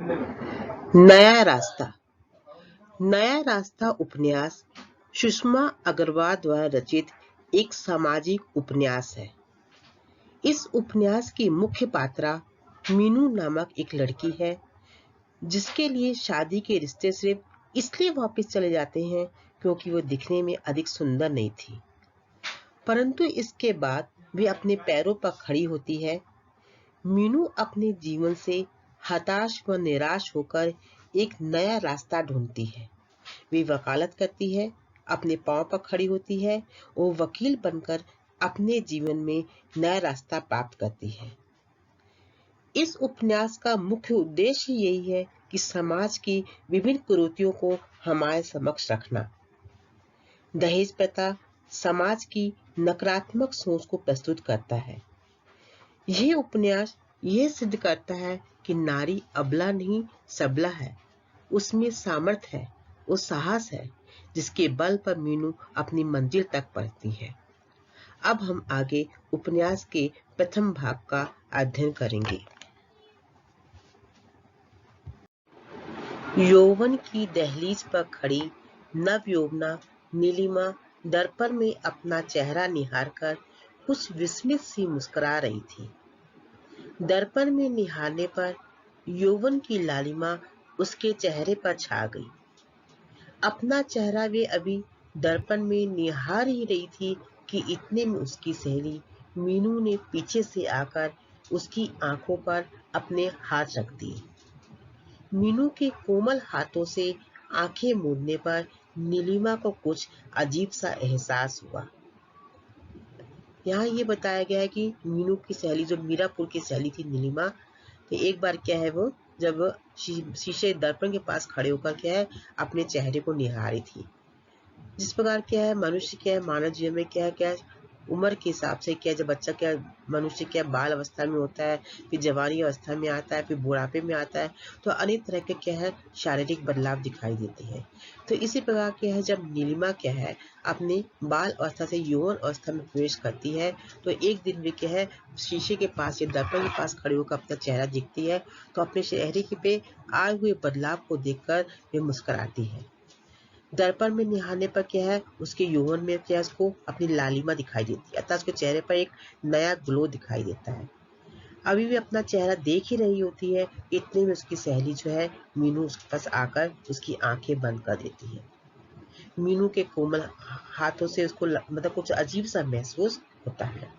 नया रास्ता। नया रास्ता उपन्यास सुषमा अग्रवाल द्वारा रचित एक सामाजिक उपन्यास है। इस उपन्यास की मुख्य पात्रा मीनू नामक एक लड़की है, जिसके लिए शादी के रिश्ते सिर्फ इसलिए वापस चले जाते हैं क्योंकि वो दिखने में अधिक सुंदर नहीं थी। परंतु इसके बाद वे अपने पैरों पर खड़ी होती है। मीनू अपने जीवन से हताश व निराश होकर एक नया रास्ता ढूंढती है। वे वकालत करती है, अपने पांव पर खड़ी होती है और वकील बनकर अपने जीवन में नया रास्ता प्राप्त करती है। इस उपन्यास का मुख्य उद्देश्य यही है कि समाज की विभिन्न कुरीतियों को हमारे समक्ष रखना। दहेज प्रथा समाज की नकारात्मक सोच को प्रस्तुत करता है। यह उपन्यास यह सिद्ध करता है कि नारी अबला नहीं सबला है, उसमें सामर्थ्य है, वो साहस है, जिसके बल पर मीनू अपनी मंजिल तक पहुंचती है। अब हम आगे उपन्यास के प्रथम भाग का अध्ययन करेंगे। यौवन की दहलीज पर खड़ी नवयौवना नीलिमा दर्पण में अपना चेहरा निहारकर कुछ विस्मित सी मुस्कुरा रही थी। दर्पण में निहारने पर यौवन की लालिमा उसके चेहरे पर छा गई। अपना चेहरा वे अभी दर्पण में निहार ही रही थी कि इतने में उसकी सहेली मीनू ने पीछे से आकर उसकी आंखों पर अपने हाथ रख दिए। मीनू के कोमल हाथों से आंखें मूंदने पर नीलिमा को कुछ अजीब सा एहसास हुआ। यहाँ ये बताया गया है कि मीनू की सहेली, जो मीरापुर की सहेली थी नीलिमा, तो एक बार क्या है, वो जब शीशे दर्पण के पास खड़े होकर क्या है अपने चेहरे को निहारी थी। जिस प्रकार क्या है मनुष्य क्या है मानव जीवन में क्या है उम्र के हिसाब से क्या, जब बच्चा क्या मनुष्य क्या बाल अवस्था में होता है, फिर जवानी अवस्था में आता है, फिर बुढ़ापे में आता है, तो अनेक तरह के क्या है शारीरिक बदलाव दिखाई देते हैं। तो इसी प्रकार क्या है जब नीलिमा क्या है अपने बाल अवस्था से यौवन अवस्था में प्रवेश करती है, तो एक दिन वे क्या है शीशे के पास या दर्पण के पास खड़े होकर अपना चेहरा देखती है, तो अपने चेहरे पे आए हुए बदलाव को देखकर वे मुस्कुराती है। दर्पण में निहारने पर क्या है उसके यौवन में क्या उसको अपनी लालिमा दिखाई देती है, अर्थात उसके चेहरे पर एक नया ग्लो दिखाई देता है। अभी भी अपना चेहरा देख ही रही होती है, इतने में उसकी सहेली जो है मीनू उसके पास आकर उसकी आंखें बंद कर देती है। मीनू के कोमल हाथों से उसको मतलब कुछ अजीब सा महसूस होता है।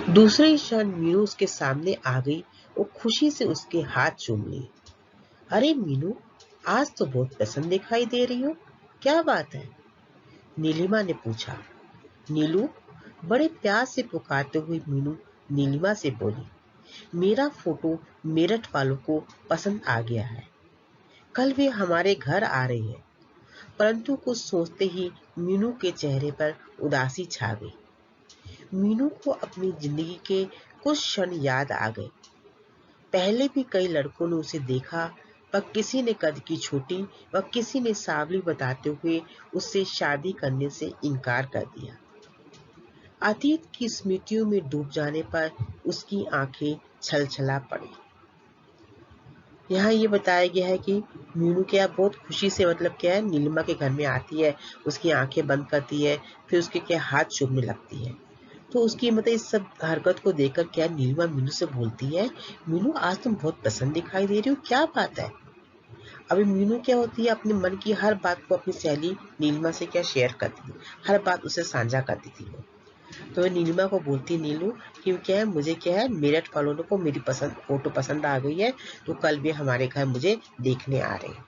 दूसरे क्षण मीनू उसके सामने आ गई और खुशी से उसके हाथ चूम ली। अरे मीनू, आज तो बहुत प्रसन्न दिखाई दे रही हो, क्या बात है? नीलिमा ने पूछा। नीलू, बड़े प्यार से पुकारते हुए मीनू नीलिमा से बोली, मेरा फोटो मेरठ वालों को पसंद आ गया है। कल वे हमारे घर आ रहे हैं। परंतु कुछ सोचते ही मीनू के चेहरे पर उदासी छा गई। मीनू को अपनी जिंदगी के कुछ क्षण याद आ गए। पहले भी कई लड़कों ने उसे देखा, पर किसी ने कद की छोटी व किसी ने सांवली बताते हुए उससे शादी करने से इनकार कर दिया। अतीत की स्मृतियों में डूब जाने पर उसकी आंखें छलछला पड़ी। यहाँ ये बताया गया है कि मीनू क्या बहुत खुशी से मतलब क्या है नीलिमा के घर में आती है, उसकी आंखें बंद करती है, फिर उसके क्या हाथ चूमने लगती है। तो उसकी मतलब इस सब हरकत को देखकर क्या नीलिमा मीनू से बोलती है, मीनू आज तुम बहुत पसंद दिखाई दे रही हो, क्या बात है? अभी मीनू क्या होती है अपने मन की हर बात को अपनी सहेली नीलिमा से क्या शेयर करती थी, हर बात उसे साझा करती थी वो। तो नीलिमा को बोलती नीलू कि क्या है मुझे क्या है मेरठ वालों को मेरी पसंद फोटो पसंद आ गई है, तो कल भी हमारे घर मुझे देखने आ रहे हैं।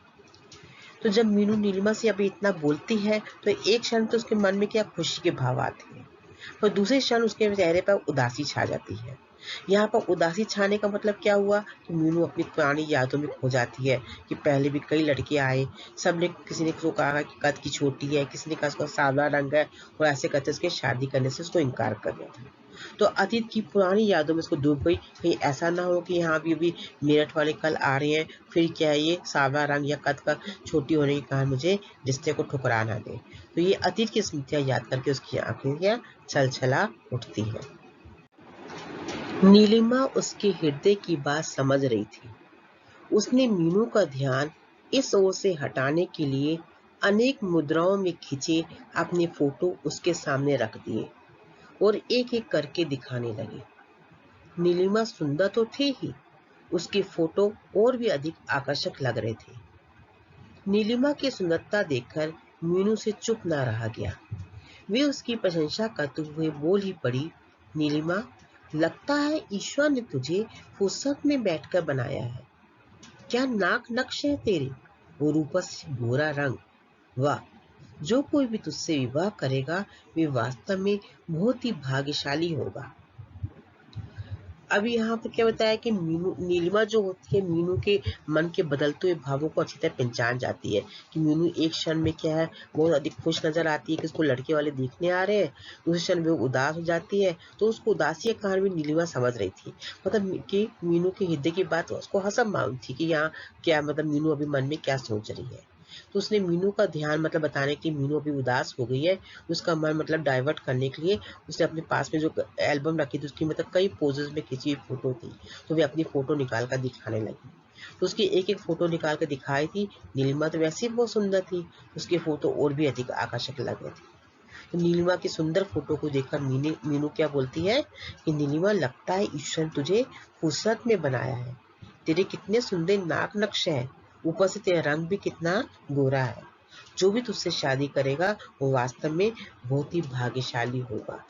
तो जब मीनू नीलिमा से अभी इतना बोलती है तो एक क्षण तो उसके मन में क्या खुशी के भाव आते हैं, पर दूसरे क्षण उसके चेहरे पर उदासी छा जाती है। यहाँ पर उदासी छाने का मतलब क्या हुआ कि मीनू अपनी पुरानी यादों में खो जाती है कि पहले भी कई लड़के आए, सबने किसी ने उसको कहा कि कद की छोटी है, किसी ने कहा उसका सांवला रंग है, और ऐसे करते उसके शादी करने से उसको इनकार कर दिया था। तो अतीत की पुरानी यादों में उसको डूब गई, कहीं ऐसा ना हो कि यहाँ भी मेरठ वाले कल आ रहे हैं, फिर क्या है ये सांवला रंग या कद का छोटी होने के कारण मुझे रिश्ते को ठुकरा ना दे। तो ये अतीत की स्मृतियां याद करके उसकी आंखें छलछला उठती है। नीलिमा उसके हृदय की बात समझ रही थी। उसने मीनू का ध्यान इस ओर से हटाने के लिए अनेक मुद्राओं में खिंचे अपने फोटो उसके सामने रख दिए और एक एक करके दिखाने लगी। नीलिमा सुंदर तो थी ही, उसके फोटो और भी अधिक आकर्षक लग रहे थे। नीलिमा की सुंदरता देखकर मीनू से चुप न रहा गया। वे उसकी प्रशंसा करते हुए बोल ही पड़ी, नीलिमा, लगता है ईश्वर ने तुझे फुर्सत में बैठकर बनाया है। क्या नाक नक्श है तेरे, और ऊपर से गोरा रंग। वाह, जो कोई भी तुझसे विवाह करेगा वे वास्तव में बहुत ही भाग्यशाली होगा। अभी यहाँ पे क्या बताया कि नीलिमा जो होती है मीनू के मन के बदलते हुए भावों को अच्छी तरह पहचान जाती है कि मीनू एक क्षण में क्या है बहुत अधिक खुश नजर आती है कि उसको लड़के वाले देखने आ रहे हैं, दूसरे क्षण में वो उदास हो जाती है। तो उसको उदासी के कारण भी नीलिमा समझ रही थी, मतलब कि मीनू के हृदय की बात उसको हसब मालूम थी कि यहाँ क्या मतलब मीनू अभी मन में क्या सोच रही है। तो उसने मीनू का ध्यान मतलब बताने के लिए मीनू अभी उदास हो गई है, उसका मन मतलब डाइवर्ट करने के लिए उसने अपने पास में जो एल्बम रखी थी उसकी मतलब कई पोजेस में खिंची हुई फोटो थी, तो वे अपनी फोटो निकाल कर दिखाने लगी। तो उसकी एक एक फोटो निकाल कर दिखाई थी। नीलिमा तो वैसे ही बहुत सुंदर थी, उसकी फोटो और भी अधिक आकर्षक लग रही थी। तो नीलिमा की सुंदर फोटो को देखकर मीनू क्या बोलती है कि नीलिमा, लगता है ईश्वर ने तुझे फुर्सत में बनाया है। तेरे कितने सुंदर नाक नक्श है, ऊपर से तेरा रंग भी कितना गोरा है। जो भी तुझसे शादी करेगा वो वास्तव में बहुत ही भाग्यशाली होगा।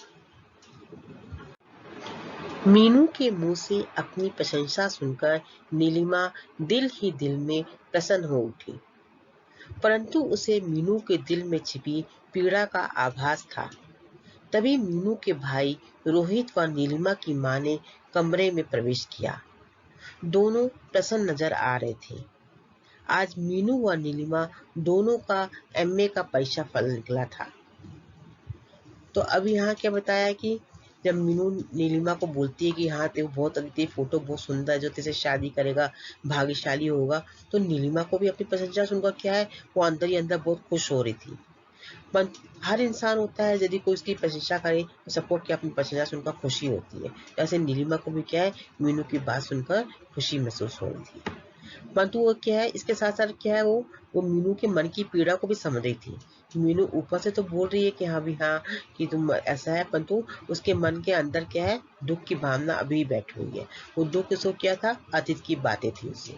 मीनू के मुंह से अपनी प्रशंसा सुनकर नीलिमा दिल ही दिल में प्रसन्न हो उठी, परंतु उसे मीनू के दिल में छिपी पीड़ा का आभास था। तभी मीनू के भाई रोहित व नीलिमा की मां ने कमरे में प्रवेश किया। दोनों प्रसन्न नजर आ रहे थे। आज मीनू व नीलिमा दोनों का एमए का परीक्षा फल निकला था। तो अब यहाँ क्या बताया कि जब मीनू नीलिमा को बोलती है कि हाँ तेरे बहुत तेरी फोटो बहुत सुंदर है, जो तेरे से शादी करेगा भाग्यशाली होगा, तो नीलिमा को भी अपनी प्रशंसा सुनकर क्या है वो अंदर ही अंदर बहुत खुश हो रही थी। पर हर इंसान होता है यदि कोई उसकी प्रशंसा करे तो सबको क्या अपनी प्रशंसा सुनकर खुशी होती है। ऐसे नीलिमा को भी क्या है मीनू की बात सुनकर खुशी महसूस हो रही थी। परंतु वो क्या है इसके साथ साथ क्या है वो मीनू के मन की पीड़ा को भी समझ रही थी। मीनू ऊपर से तो बोल रही है कि हाँ भी हाँ कि तुम ऐसा है, परंतु उसके मन के अंदर क्या है दुख की भावना अभी बैठी हुई है। वो दुख उसको क्या था, अतीत की बातें थी उससे।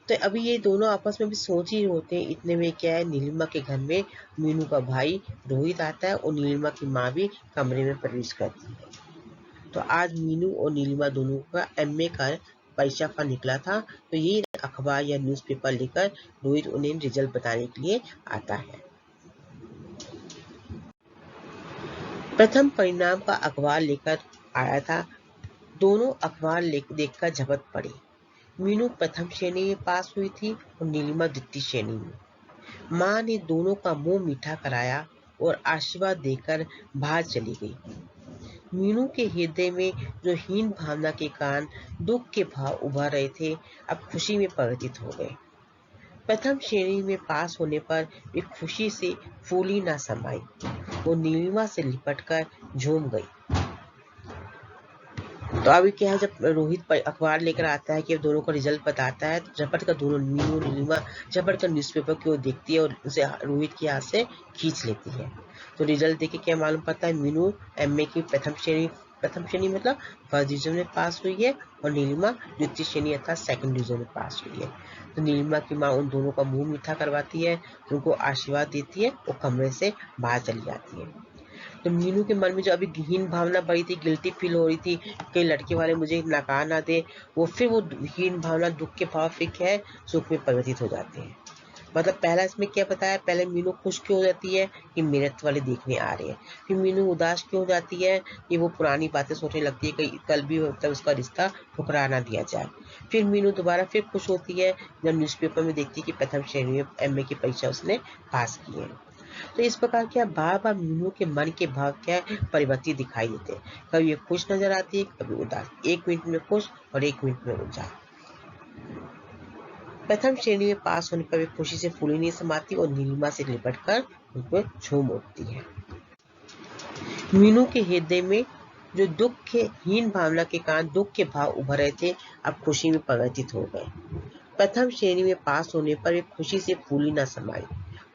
तो अभी ये दोनों आपस में भी सोच ही होते हैं। इतने में क्या है नीलिमा के घर में मीनू का भाई रोहित आता है और नीलिमा की माँ भी कमरे में प्रवेश करती है। तो आज मीनू और नीलिमा दोनों का एमए का परीक्षा फल निकला था। तो ये अखबार या न्यूज़पेपर लेकर रोहित उन्हें रिजल्ट बताने के लिए आता है। प्रथम परिणाम का अखबार लेकर आया था। दोनों अखबार देखकर झपट पड़े। मीनू प्रथम श्रेणी में पास हुई थी और नीलिमा द्वितीय श्रेणी में। माँ ने दोनों का मुंह मीठा कराया और आशीर्वाद देकर बाहर चली गई। मीनू के हृदय में जो हीन भावना के कारण दुख के भाव उभर रहे थे, अब खुशी में परिवर्तित हो गए। प्रथम श्रेणी में पास होने पर वे खुशी से फूली न समाई। वो नीलिमा से लिपटकर झूम गई। तो अभी क्या है जब रोहित अखबार लेकर आता है कि दोनों का रिजल्ट बताता है, तो झपट कर दोनों मीनू नीलिमा झपट कर न्यूज़पेपर की ओर देखती है और उसे रोहित के हाथ से खींच लेती है। तो रिजल्ट देख के क्या मालूम पड़ता है मीनू एमए की प्रथम श्रेणी मतलब फर्स्ट डिवीजन में पास हुई है और नीलिमा द्वितीय श्रेणी अर्थात सेकंड डिवीजन में पास हुई है। तो नीलिमा की माँ उन दोनों का मुंह मीठा करवाती है, उनको आशीर्वाद देती है और कमरे से बाहर चली जाती है। तो मीनू के मन में जो अभी हीन भावना बढ़ी थी, गिल्टी फील हो रही थी कि लड़के वाले मुझे नकार ना दे, वो फिर वो हीन भावना दुख के भाव फिर क्या है सुख में परिवर्तित हो जाते हैं। मतलब पहला इसमें क्या बताया, पहले मीनू खुश क्यों हो जाती है कि मेरठ वाले देखने आ रहे हैं। फिर मीनू उदास क्यों हो जाती है कि वो पुरानी बातें सोचने लगती है कि कल भी मतलब उसका रिश्ता ठुकरा ना दिया जाए। फिर मीनू दोबारा फिर खुश होती है जब न्यूज़पेपर में देखती है कि प्रथम श्रेणी में एमए की परीक्षा उसने पास की है। तो इस प्रकार क्या बार बार मीनू के मन के भाव क्या परिवर्तित दिखाई देते हैं। कभी ये खुश नजर आती है, कभी उदास, 1 मिनट में खुश और 1 मिनट में उदास। प्रथम श्रेणी में पास होने पर वे खुशी से फूली नहीं समाती और नीलिमा से लिपट कर उनको झूम उठती है। मीनू के हृदय में जो दुख के हीन भावना के कारण दुख के भाव उभर रहे थे, अब खुशी में परिवर्तित हो गए। प्रथम श्रेणी में पास होने पर वे खुशी से फूली न समाई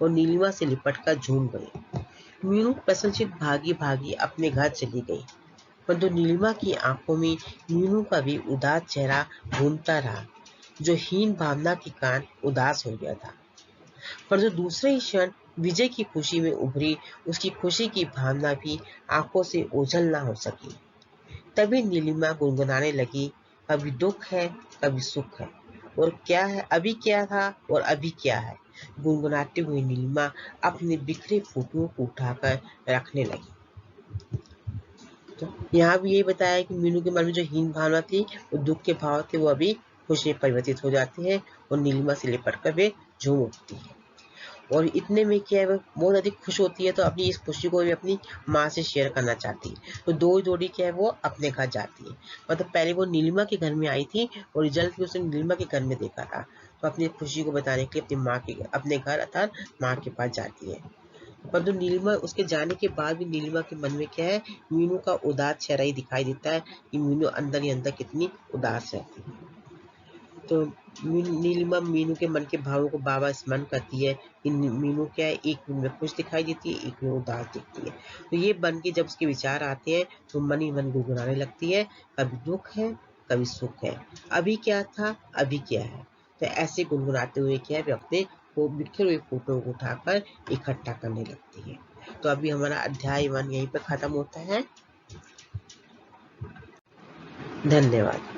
और नीलिमा से लिपटकर झूम गई। मीनू प्रसन्नचित भागी भागी अपने घर चली गई, परंतु नीलिमा की आंखों में मीनू का भी उदास चेहरा घूमता रहा, जो हीन भावना के कारण उदास हो गया था। परंतु दूसरे ही क्षण विजय की खुशी में उभरी उसकी खुशी की भावना भी आंखों से ओझल न हो सकी। तभी नीलिमा गुनगुनाने लगी, कभी दुख है, कभी सुख है, और क्या है, अभी क्या था और अभी क्या है। गुनगुनाते हुए नीलिमा अपने बिखरे फोटोओं को उठाकर रखने लगी। तो यहाँ भी यही बताया कि मीनू के मन में जो हीन भावना थी, वो दुख के भाव थे, वो अभी खुशी में परिवर्तित हो जाती है और नीलिमा से लिपट कर वे झूम उठती है। और इतने में क्या है, वो बहुत अधिक खुश होती है, तो अपनी इस खुशी को भी अपनी माँ से शेयर करना चाहती है। तो दो जोड़ी क्या है, वो अपने घर जाती है। मतलब पहले वो नीलिमा के घर में आई थी और रिजल्ट भी उसने नीलिमा के घर में देखा था, तो अपनी खुशी को बताने के लिए अपनी माँ के अपने घर अर्थात माँ के पास जाती है। परंतु नीलिमा उसके जाने के बाद भी नीलिमा के मन में क्या है, मीनू का उदास चेहरा ही दिखाई देता है कि मीनू अंदर ही अंदर कितनी उदास रहती है। तो नीलिमा मीनू के मन के भावों को बाबा स्मरण करती है कि मीनू क्या है, एक में खुश दिखाई देती है, एक में उदास दिखती है। तो ये बन के जब उसके विचार आते हैं तो मन ही मन गुनगुनाने लगती है, कभी दुख है, कभी सुख है, अभी क्या था, अभी क्या है। तो ऐसे गुनगुनाते हुए क्या है, वे अपने वो बिखरे हुए फोटो को उठाकर इकट्ठा करने लगती है। तो अभी हमारा अध्याय 1 यहीं पर खत्म होता है। धन्यवाद।